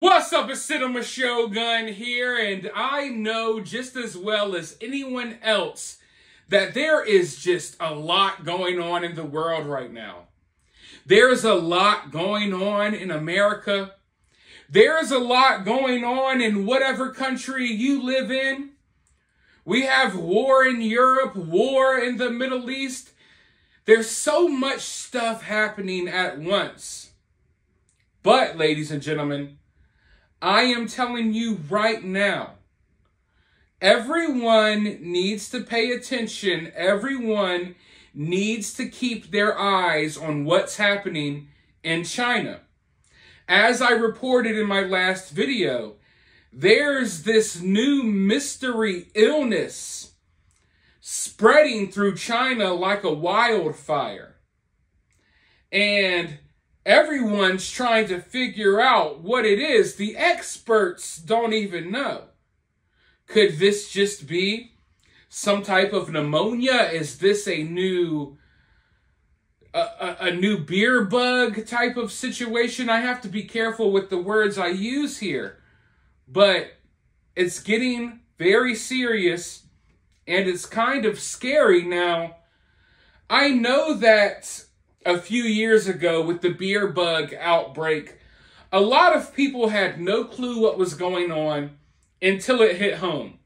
What's up, it's Cinema Shogun here, and I know just as well as anyone else that there is just a lot going on in the world right now. There's a lot going on in America. There's a lot going on in whatever country you live in. We have war in Europe, war in the Middle East. There's so much stuff happening at once. But, ladies and gentlemen, I am telling you right now, everyone needs to pay attention. Everyone needs to keep their eyes on what's happening in China. As I reported in my last video, there's this new mystery illness spreading through China like a wildfire. And everyone's trying to figure out what it is. The experts don't even know. Could this just be some type of pneumonia? Is this a new beer bug type of situation? I have to be careful with the words I use here. But it's getting very serious and it's kind of scary. Now, I know that a few years ago with the beer bug outbreak, a lot of people had no clue what was going on until it hit home.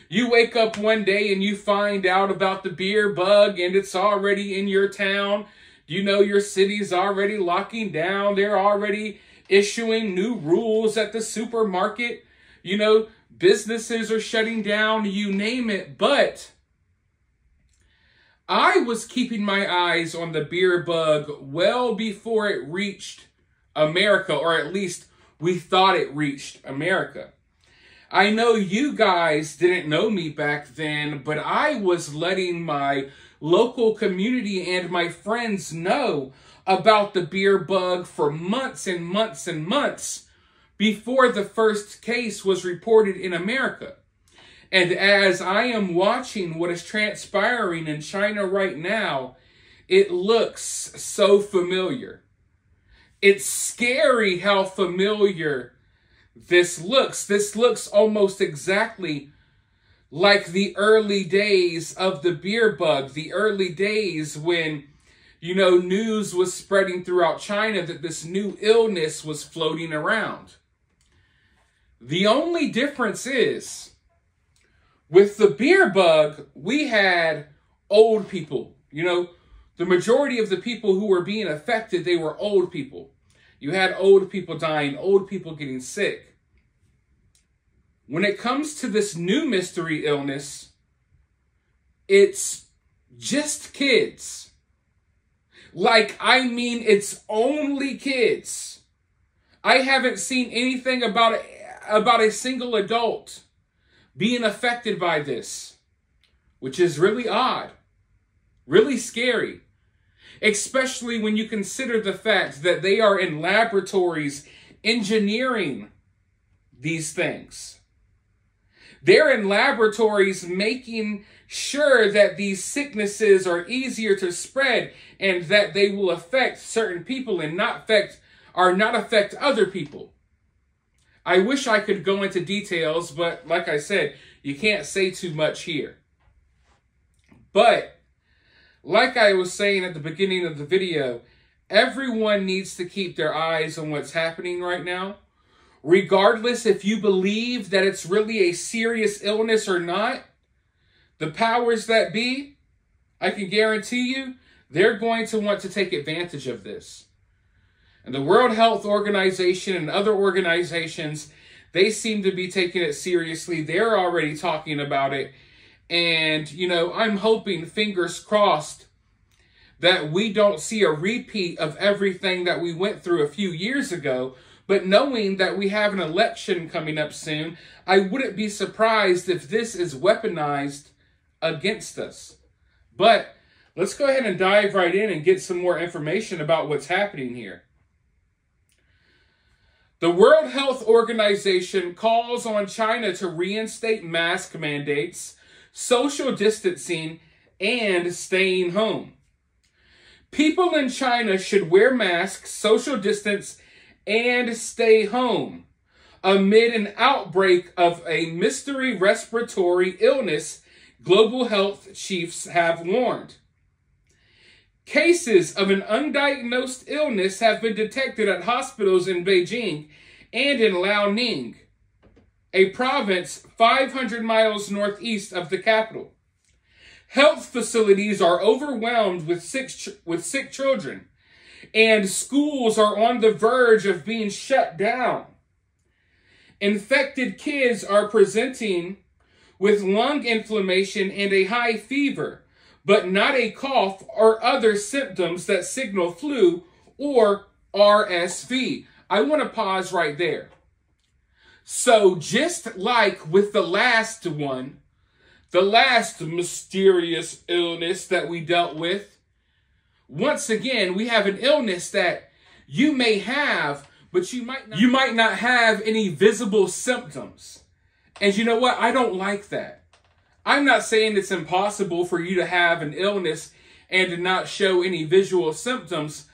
You wake up one day and you find out about the beer bug and it's already in your town. You know, your city's already locking down. They're already issuing new rules at the supermarket. You know, businesses are shutting down, you name it. But I was keeping my eyes on the beer bug well before it reached America, or at least we thought it reached America. I know you guys didn't know me back then, but I was letting my local community and my friends know about the beer bug for months and months and months before the first case was reported in America. And as I am watching what is transpiring in China right now, it looks so familiar. It's scary how familiar this looks. This looks almost exactly like the early days of the beer bug, the early days when, you know, news was spreading throughout China that this new illness was floating around. The only difference is, with the beer bug, we had old people. You know, the majority of the people who were being affected, they were old people. You had old people dying, old people getting sick. When it comes to this new mystery illness, it's just kids. Like, I mean, it's only kids. I haven't seen anything about a single adult being affected by this, which is really odd, really scary, especially when you consider the fact that they are in laboratories engineering these things. They're in laboratories making sure that these sicknesses are easier to spread and that they will affect certain people and not affect other people. I wish I could go into details, but like I said, you can't say too much here. But, like I was saying at the beginning of the video, everyone needs to keep their eyes on what's happening right now. Regardless if you believe that it's really a serious illness or not, the powers that be, I can guarantee you, they're going to want to take advantage of this. And the World Health Organization and other organizations, they seem to be taking it seriously. They're already talking about it. And, you know, I'm hoping, fingers crossed, that we don't see a repeat of everything that we went through a few years ago. But knowing that we have an election coming up soon, I wouldn't be surprised if this is weaponized against us. But let's go ahead and dive right in and get some more information about what's happening here. The World Health Organization calls on China to reinstate mask mandates, social distancing, and staying home. People in China should wear masks, social distance, and stay home. amid an outbreak of a mystery respiratory illness, global health chiefs have warned. Cases of an undiagnosed illness have been detected at hospitals in Beijing and in Liaoning, a province 500 miles northeast of the capital. Health facilities are overwhelmed with sick children, and schools are on the verge of being shut down. Infected kids are presenting with lung inflammation and a high fever, but not a cough or other symptoms that signal flu or RSV. I want to pause right there. So just like with the last one, the last mysterious illness that we dealt with, once again, we have an illness that you may have, but you might not have any visible symptoms. And you know what? I don't like that. I'm not saying it's impossible for you to have an illness and to not show any visual symptoms,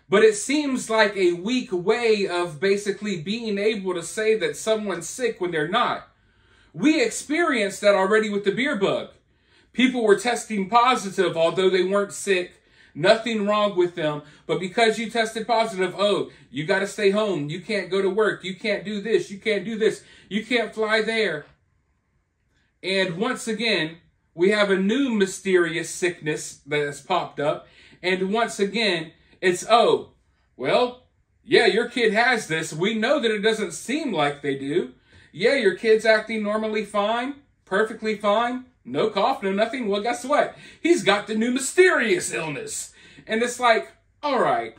but it seems like a weak way of basically being able to say that someone's sick when they're not. We experienced that already with the beer bug. People were testing positive, although they weren't sick. Nothing wrong with them. But because you tested positive, oh, you got to stay home. You can't go to work. You can't do this. You can't do this. You can't fly there. And once again, we have a new mysterious sickness that has popped up. And once again, it's, oh, well, yeah, your kid has this. We know that it doesn't seem like they do. Yeah, your kid's acting normally fine, perfectly fine, no cough, no nothing. Well, guess what? He's got the new mysterious illness. And it's like, all right,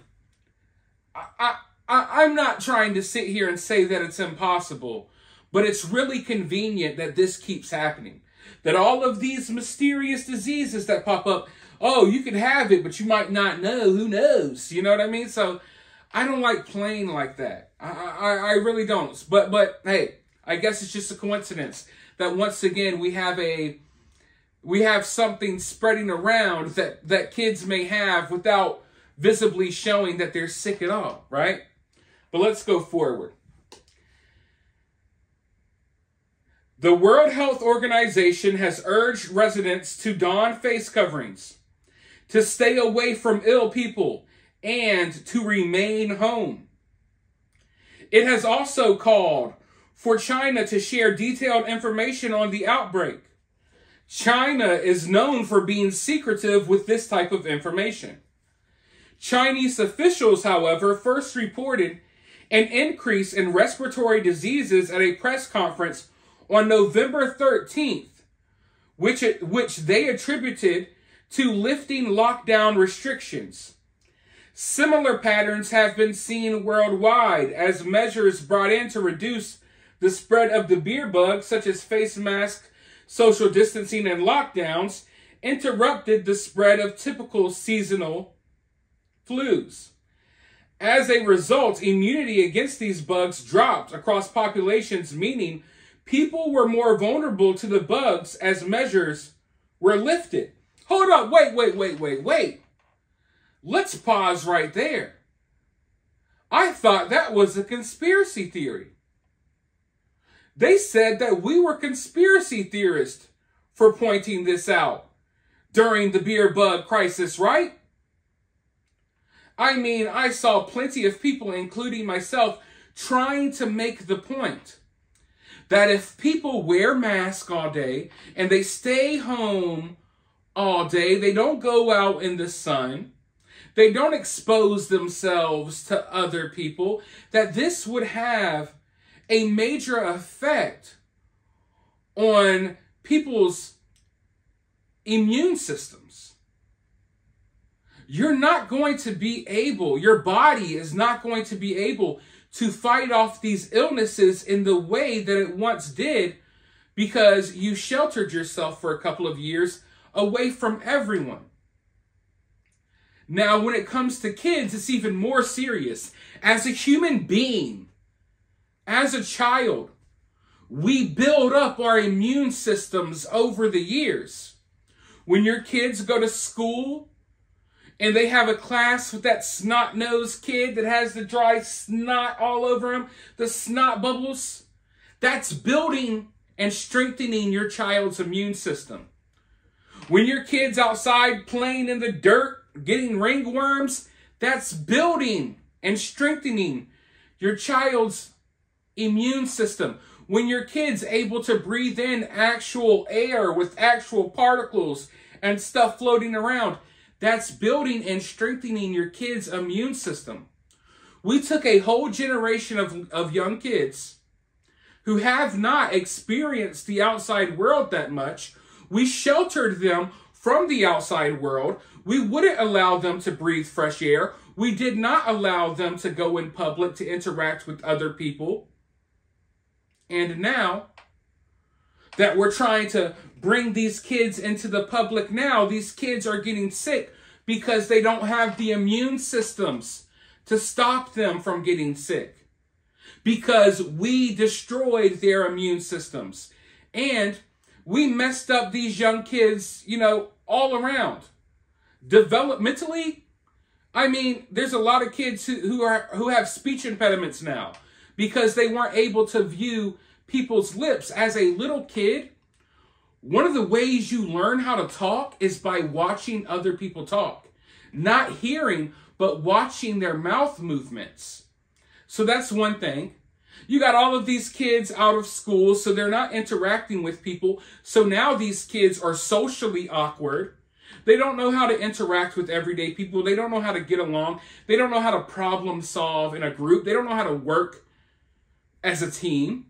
I'm not trying to sit here and say that it's impossible, but it's really convenient that this keeps happening. That all of these mysterious diseases that pop up, oh, you could have it, but you might not know. Who knows? You know what I mean? So I don't like playing like that. I really don't. But hey, I guess it's just a coincidence that once again we have something spreading around that kids may have without visibly showing that they're sick at all, right? But let's go forward. The World Health Organization has urged residents to don face coverings, to stay away from ill people, and to remain home. It has also called for China to share detailed information on the outbreak. China is known for being secretive with this type of information. Chinese officials, however, first reported an increase in respiratory diseases at a press conference on November 13th, which they attributed to lifting lockdown restrictions. Similar patterns have been seen worldwide as measures brought in to reduce the spread of the beer bug, such as face masks, social distancing, and lockdowns, interrupted the spread of typical seasonal flus. As a result, immunity against these bugs dropped across populations, meaning people were more vulnerable to the bugs as measures were lifted. Hold up, wait. Let's pause right there. I thought that was a conspiracy theory. They said that we were conspiracy theorists for pointing this out during the beer bug crisis, right? I mean, I saw plenty of people, including myself, trying to make the point that if people wear masks all day and they stay home all day, they don't go out in the sun, they don't expose themselves to other people, that this would have a major effect on people's immune systems. You're not going to be able, your body is not going to be able to fight off these illnesses in the way that it once did because you sheltered yourself for a couple of years away from everyone. Now, when it comes to kids, it's even more serious. As a human being, as a child, we build up our immune systems over the years. When your kids go to school and they have a class with that snot-nosed kid that has the dry snot all over him, the snot bubbles. That's building and strengthening your child's immune system. When your kid's outside playing in the dirt, getting ringworms, that's building and strengthening your child's immune system. When your kid's able to breathe in actual air with actual particles and stuff floating around, that's building and strengthening your kid's immune system. We took a whole generation of young kids who have not experienced the outside world that much. We sheltered them from the outside world. We wouldn't allow them to breathe fresh air. We did not allow them to go in public to interact with other people. And now that we're trying to bring these kids into the public now, these kids are getting sick because they don't have the immune systems to stop them from getting sick. Because we destroyed their immune systems. And we messed up these young kids, all around. Developmentally, there's a lot of kids who have speech impediments now because they weren't able to view people's lips. As a little kid, one of the ways you learn how to talk is by watching other people talk. Not hearing, but watching their mouth movements. So that's one thing. You got all of these kids out of school, so they're not interacting with people. So now these kids are socially awkward. They don't know how to interact with everyday people. They don't know how to get along. They don't know how to problem solve in a group. They don't know how to work as a team.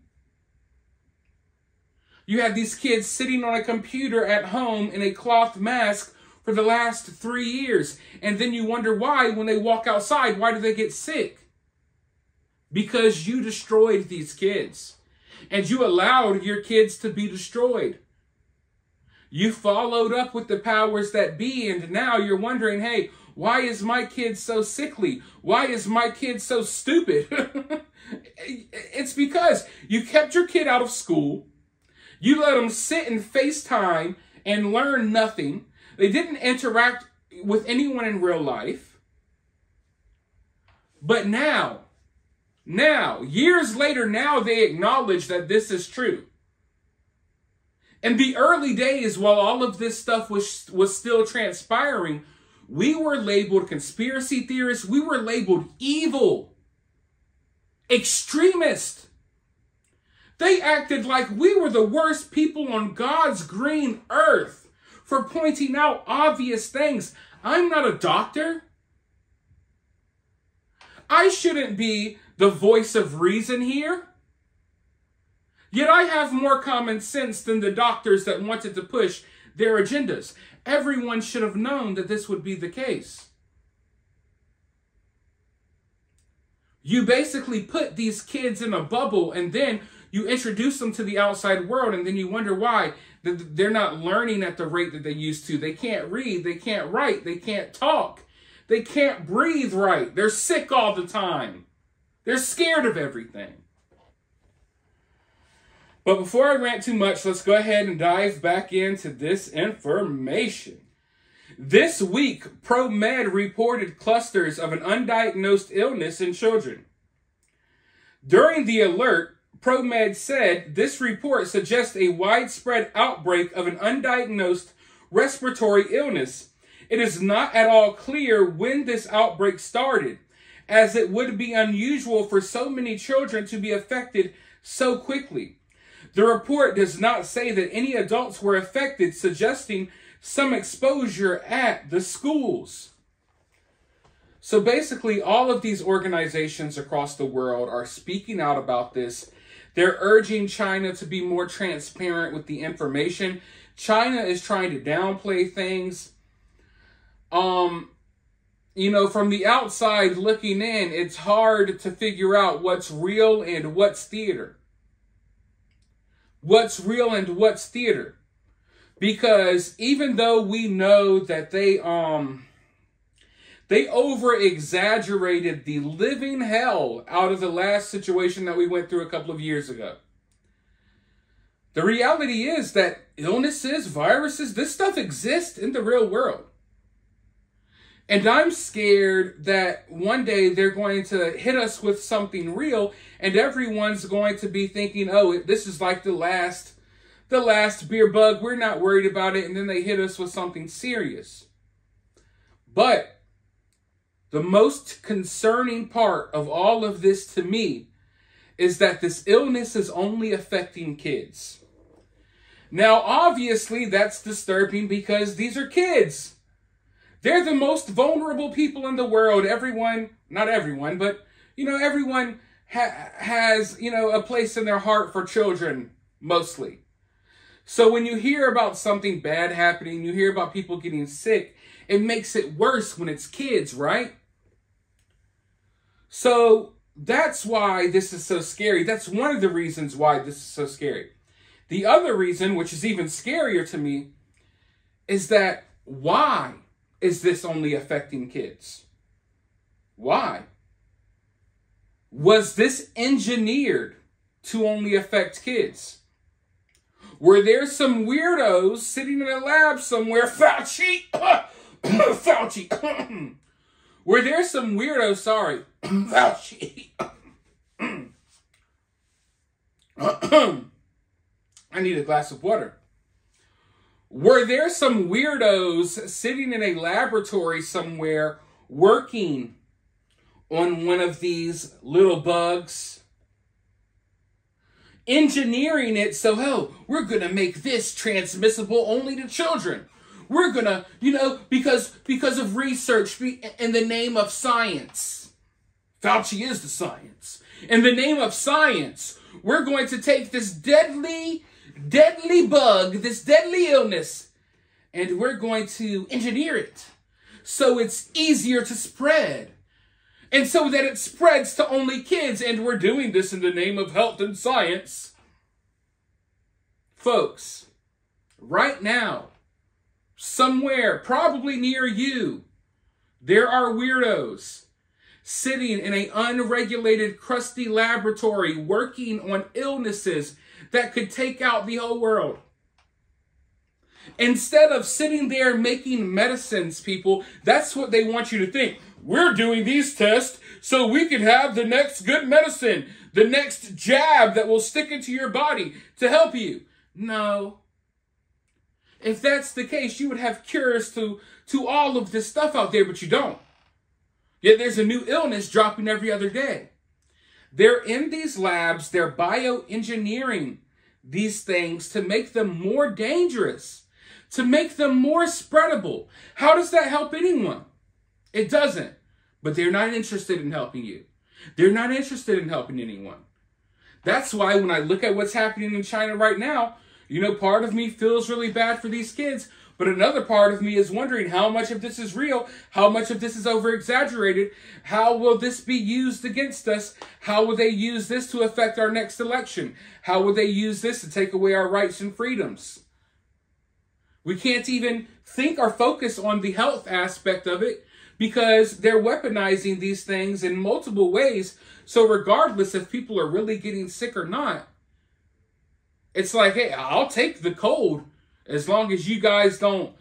You have these kids sitting on a computer at home in a cloth mask for the last 3 years. And then you wonder why, when they walk outside, why do they get sick? Because you destroyed these kids. And you allowed your kids to be destroyed. You followed up with the powers that be, and now you're wondering, hey, why is my kid so sickly? Why is my kid so stupid? It's because you kept your kid out of school. You let them sit and FaceTime and learn nothing. They didn't interact with anyone in real life. But now, years later, now they acknowledge that this is true. In the early days, while all of this stuff was still transpiring, we were labeled conspiracy theorists. We were labeled evil, extremist. They acted like we were the worst people on God's green earth for pointing out obvious things. I'm not a doctor. I shouldn't be the voice of reason here. Yet I have more common sense than the doctors that wanted to push their agendas. Everyone should have known that this would be the case. You basically put these kids in a bubble, and then you introduce them to the outside world, and then you wonder why they're not learning at the rate that they used to. They can't read, they can't write, they can't talk, they can't breathe right. They're sick all the time. They're scared of everything. But before I rant too much, let's go ahead and dive back into this information. This week, ProMed reported clusters of an undiagnosed illness in children. During the alert, ProMed said this report suggests a widespread outbreak of an undiagnosed respiratory illness. It is not at all clear when this outbreak started, as it would be unusual for so many children to be affected so quickly. The report does not say that any adults were affected, suggesting some exposure at the schools. So basically, all of these organizations across the world are speaking out about this. They're urging China to be more transparent with the information. China is trying to downplay things. From the outside looking in, it's hard to figure out what's real and what's theater. What's real and what's theater. Because even though we know that they over-exaggerated the living hell out of the last situation that we went through a couple of years ago. The reality is that illnesses, viruses, this stuff exists in the real world. And I'm scared that one day they're going to hit us with something real, and everyone's going to be thinking, oh, this is like the last beer bug. We're not worried about it. And then they hit us with something serious. But the most concerning part of all of this to me is that this illness is only affecting kids. Now, obviously, that's disturbing because these are kids. They're the most vulnerable people in the world. Everyone, not everyone, but, everyone has, a place in their heart for children, mostly. So when you hear about something bad happening, you hear about people getting sick, it makes it worse when it's kids, right? So that's why this is so scary. That's one of the reasons why this is so scary. The other reason, which is even scarier to me, is that why is this only affecting kids? Why? Was this engineered to only affect kids? Were there some weirdos sitting in a lab somewhere, Fauci, Fauci, were there some weirdos, Fauci, I need a glass of water. Were there some weirdos sitting in a laboratory somewhere working on one of these little bugs, engineering it so, oh, we're going to make this transmissible only to children. We're going to, because of research in the name of science. Fauci is the science. In the name of science, we're going to take this deadly bug, this deadly illness, and we're going to engineer it so it's easier to spread. And so that it spreads to only kids, and we're doing this in the name of health and science. Folks, right now, somewhere, probably near you, there are weirdos sitting in an unregulated, crusty laboratory working on illnesses that could take out the whole world. Instead of sitting there making medicines, people, that's what they want you to think. We're doing these tests so we can have the next good medicine, the next jab that will stick into your body to help you. No. If that's the case, you would have cures to all of this stuff out there, but you don't. Yet there's a new illness dropping every other day. They're in these labs, they're bioengineering these things to make them more dangerous, to make them more spreadable. How does that help anyone? It doesn't. But they're not interested in helping you. They're not interested in helping anyone. That's why when I look at what's happening in China right now, part of me feels really bad for these kids, but another part of me is wondering how much of this is real, how much of this is over-exaggerated, how will this be used against us, how will they use this to affect our next election, how will they use this to take away our rights and freedoms. We can't even think or focus on the health aspect of it because they're weaponizing these things in multiple ways. So regardless if people are really getting sick or not, it's like, hey, I'll take the cold as long as you guys don't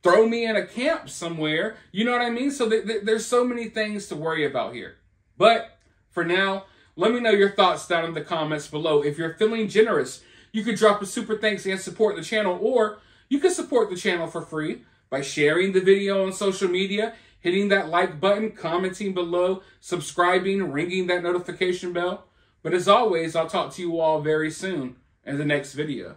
throw me in a camp somewhere. You know what I mean? So there's so many things to worry about here. But for now, let me know your thoughts down in the comments below. If you're feeling generous, you could drop a super thanks and support the channel, or you can support the channel for free by sharing the video on social media, hitting that like button, commenting below, subscribing, ringing that notification bell. But as always, I'll talk to you all very soon in the next video.